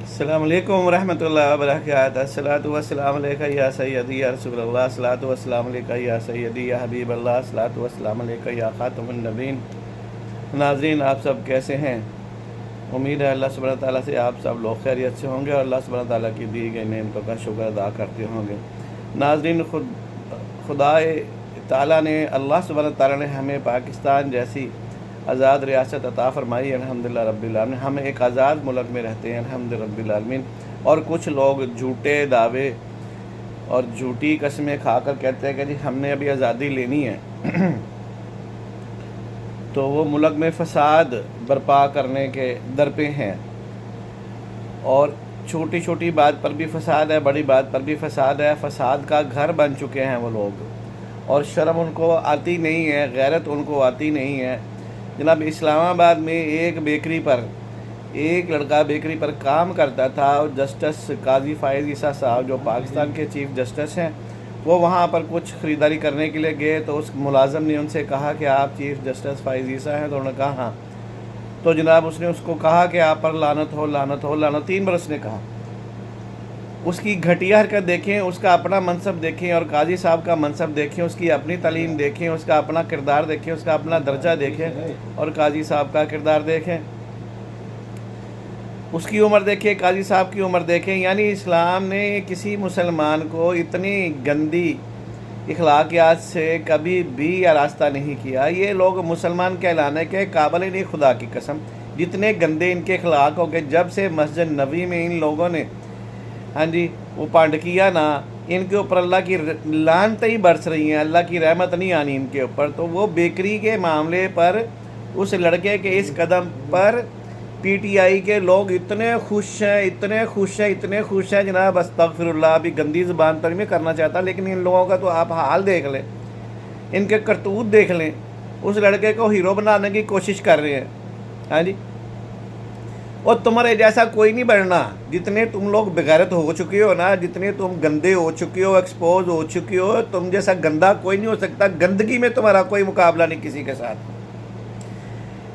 السلام علیکم ورحمۃ اللہ وبرکاتہ۔ الصلاۃ والسلام علیکہ یا سیدی یا رسول اللہ، الصلاۃ والسلام علیکہ یا سیدی یا حبیب اللہ، الصلاۃ والسلام علیکہ یا خاتم النبیین۔ ناظرین، آپ سب کیسے ہیں؟ امید ہے اللہ سبحانہ تعالیٰ سے آپ سب لوگ خیریت سے ہوں گے اور اللہ سبحانہ تعالیٰ کی دی گئی نعمتوں کا شکر ادا کرتے ہوں گے۔ ناظرین، خدا تعالیٰ نے اللہ سبحانہ تعالیٰ نے ہمیں پاکستان جیسی آزاد ریاست عطا فرمائی، الحمدللہ رب العالمین۔ ہم ایک آزاد ملک میں رہتے ہیں، الحمدللہ رب العالمین۔ اور کچھ لوگ جھوٹے دعوے اور جھوٹی قسمیں کھا کر کہتے ہیں کہ جی ہم نے ابھی آزادی لینی ہے تو وہ ملک میں فساد برپا کرنے کے در پہ ہیں، اور چھوٹی چھوٹی بات پر بھی فساد ہے، بڑی بات پر بھی فساد ہے۔ فساد کا گھر بن چکے ہیں وہ لوگ، اور شرم ان کو آتی نہیں ہے، غیرت ان کو آتی نہیں ہے۔ جناب، اسلام آباد میں ایک لڑکا بیکری پر کام کرتا تھا، اور جسٹس قاضی فائز عیسیٰ صاحب جو پاکستان کے چیف جسٹس ہیں، وہ وہاں پر کچھ خریداری کرنے کے لیے گئے تو اس ملازم نے ان سے کہا کہ آپ چیف جسٹس فائز عیسیٰ ہیں؟ تو انہوں نے کہا ہاں۔ تو جناب اس نے اس کو کہا کہ آپ پر لعنت ہو، لعنت ہو، لعنت 3 بار اس نے کہا۔ اس کی گھٹیا حرکت دیکھیں، اس کا اپنا منصب دیکھیں، اور قاضی صاحب کا منصب دیکھیں، اس کی اپنی تعلیم دیکھیں، اس کا اپنا کردار دیکھیں، اس کا اپنا درجہ دیکھیں، اور قاضی صاحب کا کردار دیکھیں، اس کی عمر دیکھیں، قاضی صاحب کی عمر دیکھیں۔ یعنی اسلام نے کسی مسلمان کو اتنی گندی اخلاقیات سے کبھی بھی آراستہ نہیں کیا۔ یہ لوگ مسلمان کہلانے کے قابل ہی نہیں، خدا کی قسم۔ جتنے گندے ان کے اخلاق ہو گئے، جب سے مسجد نبوی میں ان لوگوں نے وہ پانڈ کیا نا، ان کے اوپر اللہ کی لعنتیں ہی برس رہی ہیں، اللہ کی رحمت نہیں آنی ان کے اوپر۔ تو وہ بیکری کے معاملے پر، اس لڑکے کے اس قدم پر پی ٹی آئی کے لوگ اتنے خوش ہیں، اتنے خوش ہیں، اتنے خوش ہیں جناب، استغفر اللہ۔ ابھی گندی زبان پر میں کرنا چاہتا، لیکن ان لوگوں کا تو آپ حال دیکھ لیں، ان کے کرتوت دیکھ لیں۔ اس لڑکے کو ہیرو بنانے کی کوشش کر رہے ہیں، اور تمہارے جیسا کوئی نہیں بننا۔ جتنے تم لوگ بغیرت ہو چکے ہو نا، جتنے تم گندے ہو چکے ہو، ایکسپوز ہو چکے ہو، تم جیسا گندا کوئی نہیں ہو سکتا۔ گندگی میں تمہارا کوئی مقابلہ نہیں کسی کے ساتھ،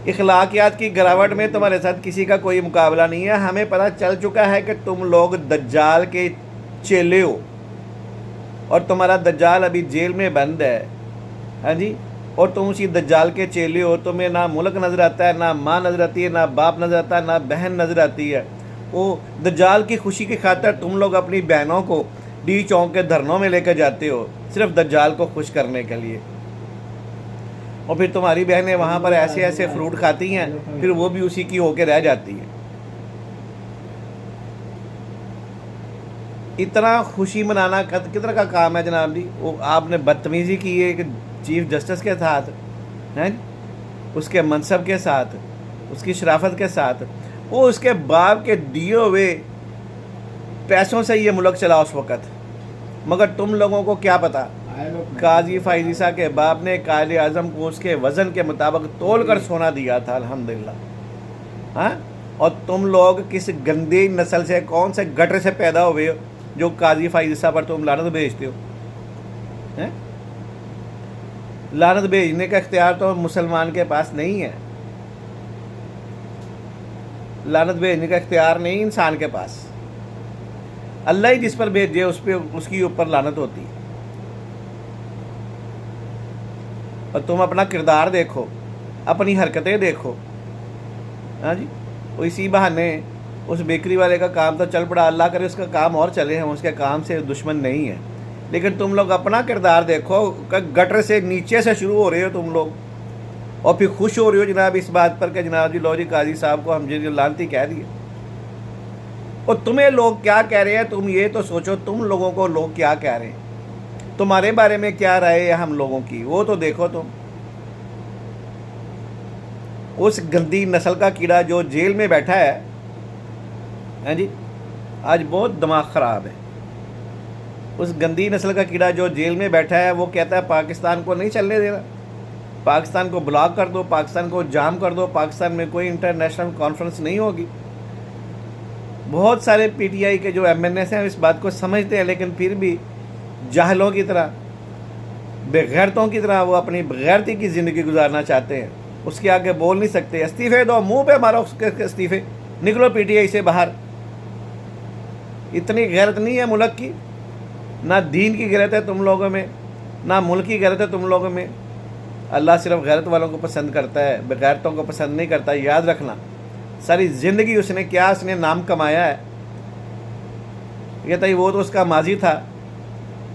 اخلاقیات کی گراوٹ میں تمہارے ساتھ کسی کا کوئی مقابلہ نہیں ہے۔ ہمیں پتہ چل چکا ہے کہ تم لوگ دجال کے چیلے ہو، اور تمہارا دجال ابھی جیل میں بند ہے، اور تم اسی دجال کے چیلے ہو۔ تمہیں نہ ملک نظر آتا ہے، نہ ماں نظر آتی ہے، نہ باپ نظر آتا ہے، نہ بہن نظر آتی ہے۔ وہ دجال کی خوشی کی خاطر تم لوگ اپنی بہنوں کو ڈی چونک کے دھرنوں میں لے کے جاتے ہو، صرف دجال کو خوش کرنے کے لیے۔ اور پھر تمہاری بہنیں وہاں پر ایسے ایسے فروٹ کھاتی ہیں، پھر وہ بھی اسی کی ہو کے رہ جاتی ہیں۔ اتنا خوشی منانا کدھر کا کام ہے جناب جی؟ وہ آپ نے بدتمیزی کی ہے کہ چیف جسٹس کے ساتھ، اس کے منصب کے ساتھ، اس کی شرافت کے ساتھ۔ وہ اس کے باپ کے دیے ہوئے پیسوں سے یہ ملک چلا اس وقت، مگر تم لوگوں کو کیا پتا؟ قاضی فائز عیسیٰ کے باپ نے قائد اعظم کو اس کے وزن کے مطابق تول کر سونا دیا تھا، الحمدللہ۔ اور تم لوگ کس گندی نسل سے، کون سے گٹر سے پیدا ہوئے ہو جو قاضی فائز عیسیٰ پر تم لعنت بھیجتے ہو؟ لعنت بھیجنے کا اختیار تو مسلمان کے پاس نہیں ہے، لعنت بھیجنے کا اختیار نہیں انسان کے پاس۔ اللہ ہی جس پر بھیجے اس کی اوپر لعنت ہوتی ہے۔ اور تم اپنا کردار دیکھو، اپنی حرکتیں دیکھو، اسی بہانے اس بیکری والے کا کام تو چل پڑا، اللہ کرے اس کا کام اور چلے، ہم اس کے کام سے دشمن نہیں ہیں، لیکن تم لوگ اپنا کردار دیکھو۔ گٹر سے نیچے سے شروع ہو رہے ہو تم لوگ، اور پھر خوش ہو رہے ہو جناب اس بات پر کہ جناب جی لو جی قاضی صاحب کو ہم جی لعنتی کہہ دیے۔ اور تمہیں لوگ کیا کہہ رہے ہیں، تم یہ تو سوچو، تم لوگوں کو لوگ کیا کہہ رہے ہیں، تمہارے بارے میں کیا رائے ہے ہم لوگوں کی، وہ تو دیکھو تم۔ اس گندی نسل کا کیڑا جو جیل میں بیٹھا ہے آج بہت دماغ خراب ہے۔ اس گندی نسل کا کیڑا جو جیل میں بیٹھا ہے، وہ کہتا ہے پاکستان کو نہیں چلنے دینا، پاکستان کو بلاک کر دو، پاکستان کو جام کر دو، پاکستان میں کوئی انٹرنیشنل کانفرنس نہیں ہوگی۔ بہت سارے پی ٹی آئی کے جو ایم این ایس ہیں اس بات کو سمجھتے ہیں، لیکن پھر بھی جاہلوں کی طرح، بے غیرتوں کی طرح وہ اپنی بغیرتی کی زندگی گزارنا چاہتے ہیں۔ اس کے آگے بول نہیں سکتے، استعفے دو، منہ پہ مارو اس کے استعفے، نکلو پی ٹی آئی سے باہر۔ اتنی غیرت نہیں ہے ملک کی، نہ دین کی غیرت ہے تم لوگوں میں، نہ ملک کی غیرت ہے تم لوگوں میں۔ اللہ صرف غیرت والوں کو پسند کرتا ہے، بغیرتوں کو پسند نہیں کرتا، یاد رکھنا۔ ساری زندگی اس نے نام کمایا ہے۔ کہتا ہے وہ تو اس کا ماضی تھا۔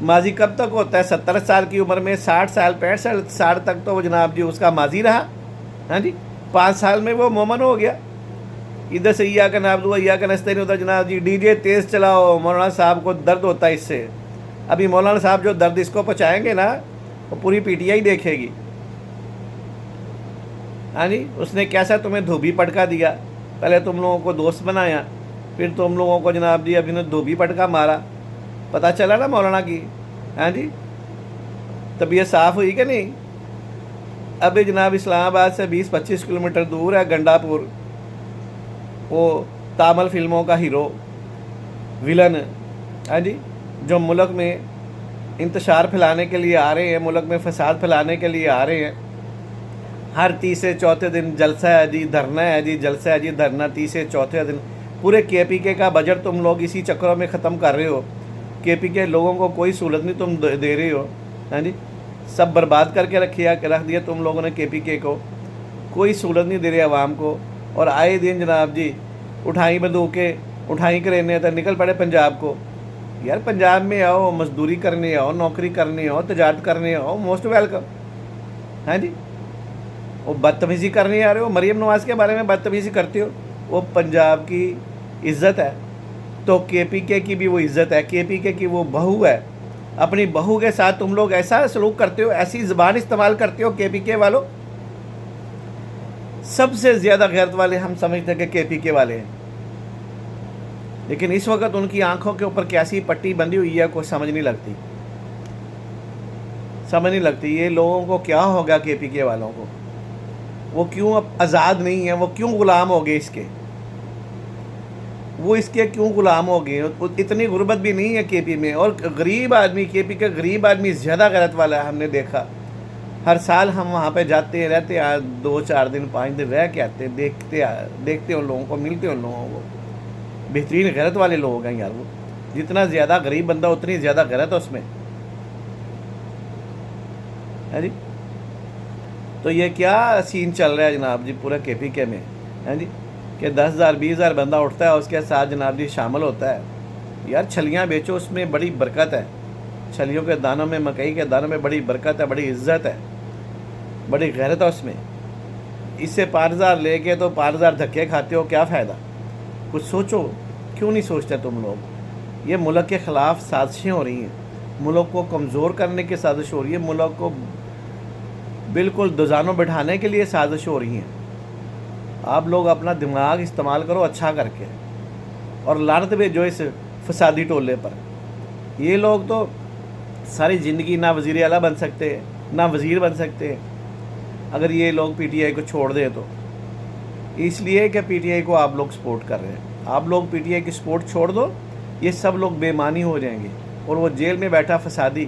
ماضی کب تک ہوتا ہے؟ 70 سال کی عمر میں، 60 سال 65 سال تک تو وہ جناب جی اس کا ماضی رہا۔ ہاں جی، 5 سال میں وہ مومن ہو گیا۔ ادھر سے ایاک نعبد و ایاک نستعین، ادھر جناب جی ڈی جے تیز چلاؤ، مولانا صاحب کو درد ہوتا ہے اس سے۔ ابھی مولانا صاحب جو درد اس کو پہنچائیں گے نا، وہ پوری پی ٹی آئی دیکھے گی۔ ہاں جی، اس نے کیسا تمہیں دھوبی پٹکا دیا، پہلے تم لوگوں کو دوست بنایا، پھر تم لوگوں کو جناب جی ابھی نے دھوبی پٹکا مارا، پتہ چلا نا مولانا کی۔ ہاں جی، طبیعت صاف ہوئی کہ نہیں؟ ابھی جناب اسلام آباد سے 20-25 کلومیٹر دور ہے گنڈا پور، وہ تامل فلموں کا ہیرو ویلن، ہاں جی، جو ملک میں انتشار پھیلانے کے لیے آ رہے ہیں، ملک میں فساد پھیلانے کے لیے آ رہے ہیں۔ ہر تیسرے چوتھے دن جلسہ ہے جی، دھرنا ہے جی، جلسہ ہے جی، دھرنا، تیسرے چوتھے دن۔ پورے کے پی کے کا بجٹ تم لوگ اسی چکروں میں ختم کر رہے ہو۔ کے پی کے لوگوں کو کوئی سہولت نہیں تم دے رہے ہو۔ ہاں جی، سب برباد کر کے رکھ دیا تم لوگوں نے کے پی کے کو، کوئی سہولت نہیں دے رہے عوام کو۔ اور آئے دن جناب جی اٹھائیں بندوقیں، اٹھائیں کرینے تک نکل پڑے پنجاب کو۔ یار پنجاب میں آؤ، مزدوری کرنے آؤ، نوکری کرنے آؤ، تجارت کرنے آؤ، موسٹ ویلکم۔ ہاں جی، وہ بدتمیزی کرنے آ رہے ہو، مریم نواز کے بارے میں بدتمیزی کرتے ہو، وہ پنجاب کی عزت ہے تو کے پی کے کی بھی وہ عزت ہے، کے پی کے کی وہ بہو ہے۔ اپنی بہو کے ساتھ تم لوگ ایسا سلوک کرتے ہو، ایسی زبان استعمال کرتے ہو کے پی کے والوں۔ سب سے زیادہ غیرت والے ہم سمجھتے ہیں کہ کے پی کے والے ہیں، لیکن اس وقت ان کی آنکھوں کے اوپر کیسی پٹی بندھی ہوئی ہے کوئی سمجھ نہیں لگتی۔ یہ لوگوں کو کیا ہوگا کے پی کے والوں کو؟ وہ کیوں اب آزاد نہیں ہیں؟ وہ کیوں غلام ہو گئے اس کے؟ وہ اس کے کیوں غلام ہو گئے؟ اتنی غربت بھی نہیں ہے کے پی میں، اور غریب آدمی، کے پی کا غریب آدمی زیادہ غیرت والا ہے۔ ہم نے دیکھا، ہر سال ہم وہاں پہ جاتے ہیں، رہتے ہیں 2-4 دن 5 دن رہ کے آتے ہیں، دیکھتے ہیں ان لوگوں کو، ملتے ہیں ان لوگوں کو۔ بہترین غیرت والے لوگ ہیں یار وہ۔ جتنا زیادہ غریب بندہ اتنی زیادہ غیرت ہے اس میں۔ ہے جی، تو یہ کیا سین چل رہا ہے جناب جی پورے کے پی کے میں؟ ہیں جی، کہ 10,000 20,000 بندہ اٹھتا ہے، اس کے ساتھ جناب جی شامل ہوتا ہے۔ یار چھلیاں بیچو، اس میں بڑی برکت ہے۔ چھلیوں کے دانوں میں، مکئی کے دانوں میں بڑی برکت ہے، بڑی عزت ہے، بڑی غیرت ہے اس میں۔ اس سے 5,000 لے کے تو 5,000 دھکے کھاتے ہو، کیا فائدہ؟ کچھ سوچو، کیوں نہیں سوچتے تم لوگ؟ یہ ملک کے خلاف سازشیں ہو رہی ہیں، ملک کو کمزور کرنے کی سازش ہو رہی ہے، ملک کو بالکل دزانوں بٹھانے کے لیے سازش ہو رہی ہیں۔ آپ لوگ اپنا دماغ استعمال کرو اچھا کر کے، اور لعنت بھیجو اس فسادی ٹولے پر۔ یہ لوگ تو ساری زندگی نہ وزیر اعلیٰ بن سکتے، نہ وزیر بن سکتے اگر یہ لوگ پی ٹی آئی کو چھوڑ دیں تو۔ اس لیے کہ پی ٹی آئی کو آپ لوگ سپورٹ کر رہے ہیں۔ آپ لوگ پی ٹی آئی کی سپورٹ چھوڑ دو، یہ سب لوگ بے معنی ہو جائیں گے، اور وہ جیل میں بیٹھا فسادی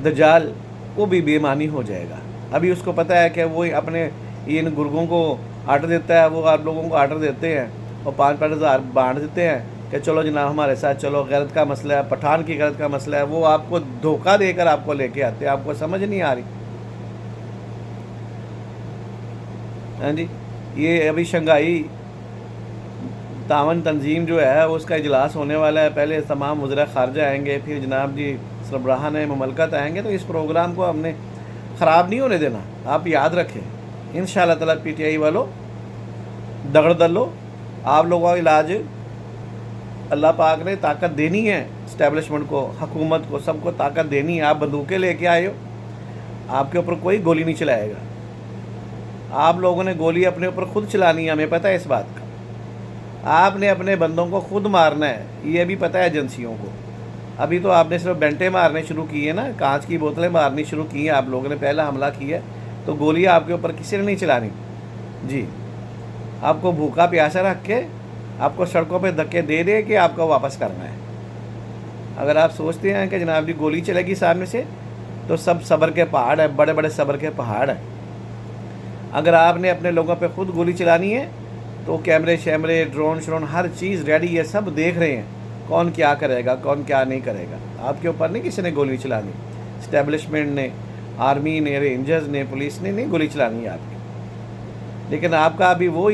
دجال وہ بھی بے معنی ہو جائے گا۔ ابھی اس کو پتہ ہے کہ وہ اپنے ان گرگوں کو آرڈر دیتا ہے، وہ آپ لوگوں کو آرڈر دیتے ہیں اور 5-5 ہزار بانٹ دیتے ہیں کہ چلو جناب ہمارے ساتھ چلو، غیرت کا مسئلہ ہے، پٹھان کی غیرت کا مسئلہ ہے، وہ آپ کو دھوکہ دے کر آپ کو لے کے آتے ہیں، آپ کو سمجھ نہیں آ رہی۔ ہاں جی، یہ ابھی شنگھائی تعاون تنظیم جو ہے اس کا اجلاس ہونے والا ہے، پہلے تمام وزراء خارجہ آئیں گے، پھر جناب جی سربراہان مملکت آئیں گے، تو اس پروگرام کو ہم نے خراب نہیں ہونے دینا، آپ یاد رکھیں۔ انشاءاللہ تعالیٰ پی ٹی آئی والوں دگڑ دلو، آپ لوگوں کا علاج اللہ پاک نے طاقت دینی ہے، اسٹیبلشمنٹ کو، حکومت کو، سب کو طاقت دینی ہے۔ آپ بندوقیں لے کے آئے ہو، آپ کے اوپر کوئی گولی نہیں چلائے گا۔ آپ لوگوں نے گولی اپنے اوپر خود چلانی ہے، ہمیں پتہ ہے اس بات کا۔ آپ نے اپنے بندوں کو خود مارنا ہے، یہ بھی پتہ ہے ایجنسیوں کو۔ ابھی تو آپ نے صرف بینٹے مارنے شروع کیے نا، کانچ کی بوتلیں مارنی شروع کی ہیں آپ لوگوں نے، پہلا حملہ کیا تو گولیاں آپ کے اوپر کسی نے نہیں چلانی جی۔ آپ کو بھوکا پیاسا رکھ کے آپ کو سڑکوں پہ دھکے دے دے کہ آپ کو واپس کرنا ہے۔ اگر آپ سوچتے ہیں کہ جناب جی گولی چلے گی سامنے سے، تو سب صبر کے پہاڑ ہیں، بڑے بڑے صبر کے پہاڑ ہیں۔ اگر آپ نے اپنے لوگوں پہ خود گولی چلانی ہے تو کیمرے شیمرے ڈرون شرون ہر چیز ریڈی ہے، سب دیکھ رہے ہیں کون کیا کرے گا کون کیا نہیں کرے گا۔ آپ کے اوپر نہیں کسی نے گولی چلانی، اسٹیبلشمنٹ نے، آرمی نے، رینجرز نے، پولیس نے نہیں گولی چلانی ہے آپ کی۔ لیکن آپ کا ابھی وہ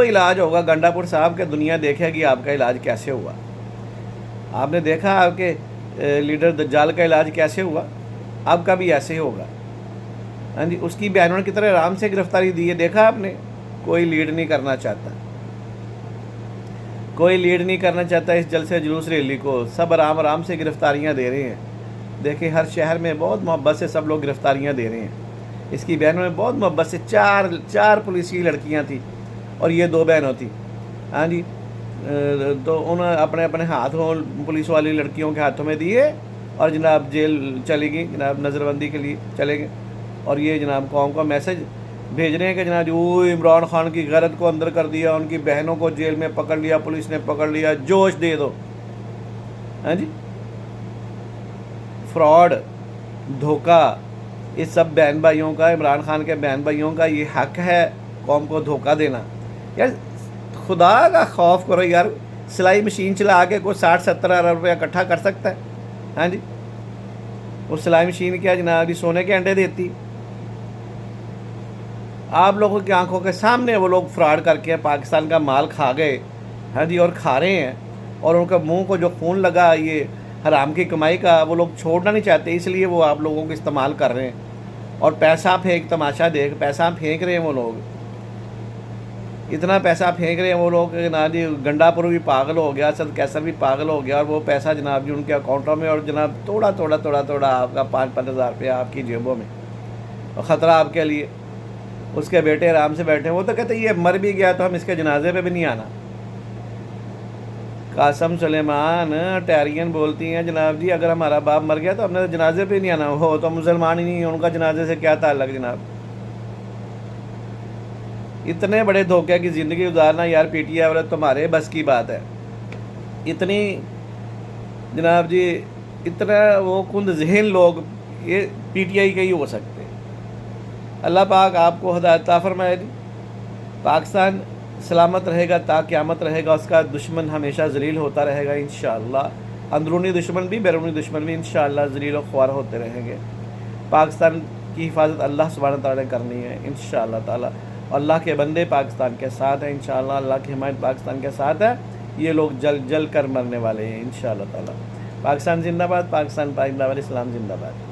علاج ہوگا گنڈا پور صاحب کہ دنیا دیکھے گی آپ کا علاج کیسے ہوا۔ آپ نے دیکھا آپ کے لیڈر دجال کا علاج کیسے ہوا، آپ کا بھی ایسے ہی ہوگا۔ ہاں جی، اس کی بہنوں نے کتنے آرام سے گرفتاری دی ہے، دیکھا آپ نے؟ کوئی لیڈ نہیں کرنا چاہتا، کوئی لیڈ نہیں کرنا چاہتا اس جلسے جلوس ریلی کو، سب آرام سے گرفتاریاں دے رہے ہیں۔ دیکھیں ہر شہر میں بہت محبت سے سب لوگ گرفتاریاں دے رہے ہیں۔ اس کی بہنوں نے بہت محبت سے چار پولیسی لڑکیاں تھیں اور یہ 2 بہنوں تھیں۔ ہاں جی، تو انہوں نے اپنے اپنے ہاتھوں پولیس والی لڑکیوں کے ہاتھوں میں دیے اور جناب جیل چلی گئی، جناب نظر بندی کے لیے چلے گئے۔ اور یہ جناب قوم کو میسج بھیج رہے ہیں کہ جناب عمران خان کی غیرت کو اندر کر دیا، ان کی بہنوں کو جیل میں پکڑ لیا، پولیس نے پکڑ لیا، جوش دے دو۔ ہاں جی، فراڈ، دھوکہ، اس سب بہن بھائیوں کا، عمران خان کے بہن بھائیوں کا یہ حق ہے قوم کو دھوکہ دینا۔ یار خدا کا خوف کرو یار، سلائی مشین چلا کے کوئی 60-70 ارب روپیہ اکٹھا کر سکتا ہے؟ ہاں جی، وہ سلائی مشین کیا جناب جی سونے کے انڈے دیتی؟ آپ لوگوں کی آنکھوں کے سامنے وہ لوگ فراڈ کر کے پاکستان کا مال کھا گئے، ہاں جی، اور کھا رہے ہیں، اور ان کا منہ کو جو خون لگا یہ حرام کی کمائی کا وہ لوگ چھوڑنا نہیں چاہتے، اس لیے وہ آپ لوگوں کو استعمال کر رہے ہیں۔ اور پیسہ پھینک، تماشا دیکھ، پیسہ پھینک رہے ہیں وہ لوگ، اتنا پیسہ پھینک رہے ہیں وہ لوگ کہ جناب جی گنڈا پور بھی پاگل ہو گیا، سد کیسر بھی پاگل ہو گیا، اور وہ پیسہ جناب جی ان کے اکاؤنٹوں میں، اور جناب توڑا آپ کا 5-5 ہزار روپیہ آپ کی جیبوں میں، اور خطرہ آپ کے لیے۔ اس کے بیٹے آرام سے بیٹھے، وہ تو کہتے ہیں یہ مر بھی گیا تو ہم اس کے جنازے پہ بھی نہیں آنا۔ قاسم سلیمان ٹیرین بولتی ہیں جناب جی اگر ہمارا باپ مر گیا تو ہم نے جنازے پہ نہیں آنا، ہو تو مسلمان ہی نہیں، ان کا جنازے سے کیا تعلق جناب؟ اتنے بڑے دھوکے کی زندگی گزارنا یار پی ٹی آئی والے تمہارے بس کی بات ہے؟ اتنی جناب جی اتنا وہ کند ذہن لوگ یہ پی ٹی آئی کے ہی ہو سکتے۔ اللہ پاک آپ کو ہدایت عطا فرمائے جی۔ پاکستان سلامت رہے گا تا قیامت رہے گا، اس کا دشمن ہمیشہ ذلیل ہوتا رہے گا انشاءاللہ، اندرونی دشمن بھی بیرونی دشمن بھی انشاءاللہ ذلیل و خوار ہوتے رہیں گے۔ پاکستان کی حفاظت اللہ سبحانہ تعالیٰ نے کرنی ہے انشاءاللہ تعالیٰ، اور اللہ کے بندے پاکستان کے ساتھ ہیں انشاءاللہ، اللہ کی حمایت پاکستان کے ساتھ ہے، یہ لوگ جل کر مرنے والے ہیں انشاءاللہ تعالیٰ۔ پاکستان زندہ باد، پاکستان پائندہ والے اسلام زندہ باد۔